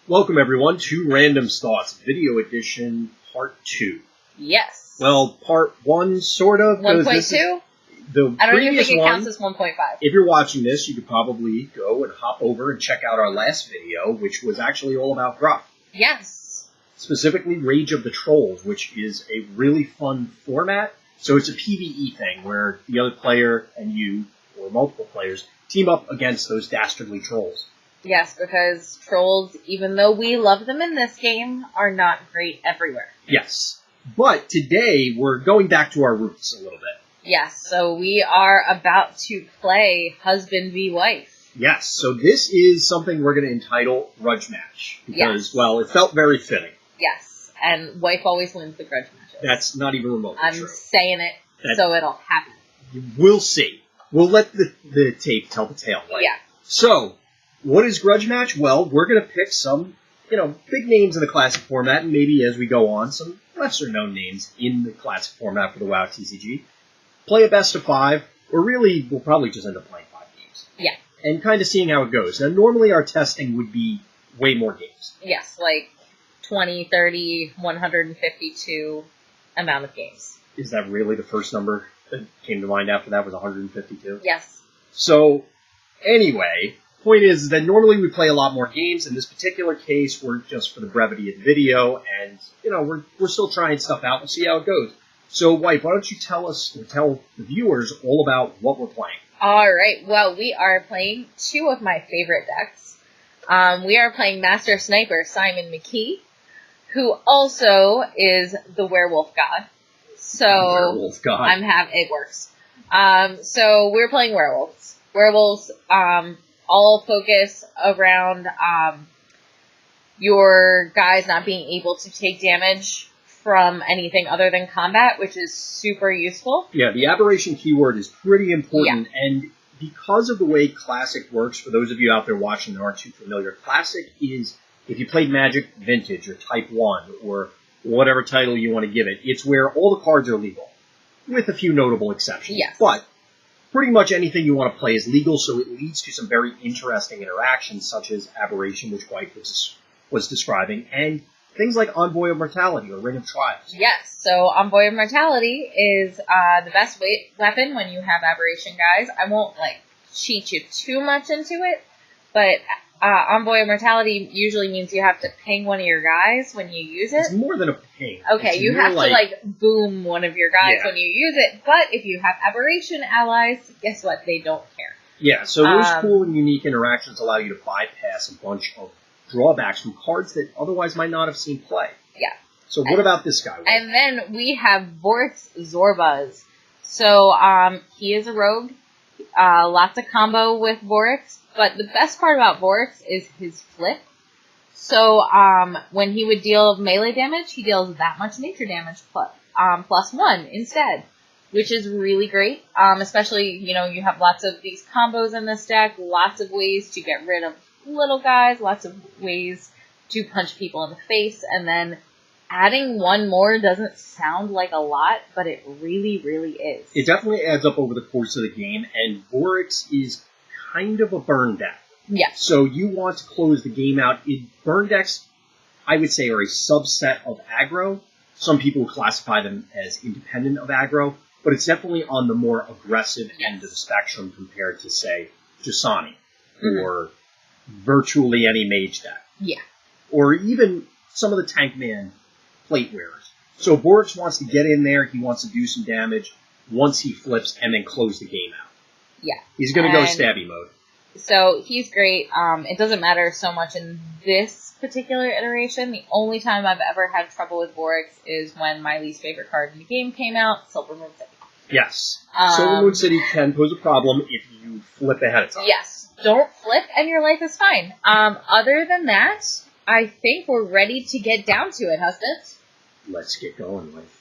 Welcome everyone to Random's Thoughts, Video Edition Part 2. Yes. Well, Part 1 sort of. 1.2? I don't even think it counts as 1.5. If you're watching this, you could probably go and hop over and check out our last video, which was actually all about Grudge. Yes. Specifically Rage of the Trolls, which is a really fun format. So it's a PvE thing where the other player and you, or multiple players, team up against those dastardly trolls. Yes, because trolls, even though we love them in this game, are not great everywhere. Yes. But today, we're going back to our roots a little bit. Yes, so we are about to play Husband v Wife. Yes, so this is something we're going to entitle Grudge Match. Because, well, it felt very fitting. Yes, and wife always wins the grudge matches. That's not even remotely true. I'm saying it so it'll happen. We'll see. We'll let the tape tell the tale. Right? Yeah. So, what is Grudge Match? Well, we're going to pick some, big names in the classic format, and maybe as we go on, some lesser-known names in the classic format for the WoW TCG. Play a best of 5, or really, we'll probably just end up playing 5 games. Yeah. And kind of seeing how it goes. Now, normally our testing would be way more games. Yes, like 20, 30, 152 amount of games. Is that really the first number that came to mind after that was 152? Yes. So, anyway, point is that normally we play a lot more games. In this particular case, we're just for the brevity of the video, and, we're still trying stuff out. We'll see how it goes. So, White, why don't you tell the viewers all about what we're playing? All right. Well, we are playing 2 of my favorite decks. We are playing Master Sniper Simon McKey, who also is the Werewolf God. So Werewolf God. It works. So we're playing Werewolves. Werewolves all focus around your guys not being able to take damage from anything other than combat, which is super useful. Yeah, the aberration keyword is pretty important, and because of the way Classic works, for those of you out there watching that aren't too familiar, Classic is, if you played Magic Vintage or Type 1 or whatever title you want to give it, it's where all the cards are legal, with a few notable exceptions. Yes. But pretty much anything you want to play is legal, so it leads to some very interesting interactions, such as Aberration, which White was describing, and things like Envoy of Mortality or Ring of Trials. Yes, so Envoy of Mortality is the best weapon when you have Aberration guys. I won't, cheat you too much into it, but Envoy of Mortality usually means you have to ping one of your guys when you use it. It's more than a ping. Okay, it's you have to, boom one of your guys when you use it, but if you have Aberration allies, guess what? They don't care. Yeah, so those cool and unique interactions allow you to bypass a bunch of drawbacks from cards that otherwise might not have seen play. Yeah. So what about this guy? And then we have Vorix Zorbuzz. So he is a rogue. Lots of combo with Vorix. But the best part about Vorix is his flip. So when he would deal melee damage, he deals that much nature damage plus 1 instead. Which is really great. Especially, you have lots of these combos in this deck. Lots of ways to get rid of little guys, lots of ways to punch people in the face, and then adding 1 more doesn't sound like a lot, but it really, really is. It definitely adds up over the course of the game, and Vorix is kind of a burn deck. Yeah. So you want to close the game out. Burn decks, I would say, are a subset of aggro. Some people classify them as independent of aggro, but it's definitely on the more aggressive end of the spectrum compared to, say, Jasani, or virtually any mage deck. Yeah. Or even some of the tank man plate wearers. So Vorix wants to get in there, he wants to do some damage once he flips and then close the game out. Yeah. He's going to go stabby mode. So he's great. It doesn't matter so much in this particular iteration. The only time I've ever had trouble with Vorix is when my least favorite card in the game came out, Silver Moon City. Yes. Silver Moon City can pose a problem if you flip ahead of time. Yes. Don't flip and your life is fine. Other than that, I think we're ready to get down to it, husband. Let's get going, wife.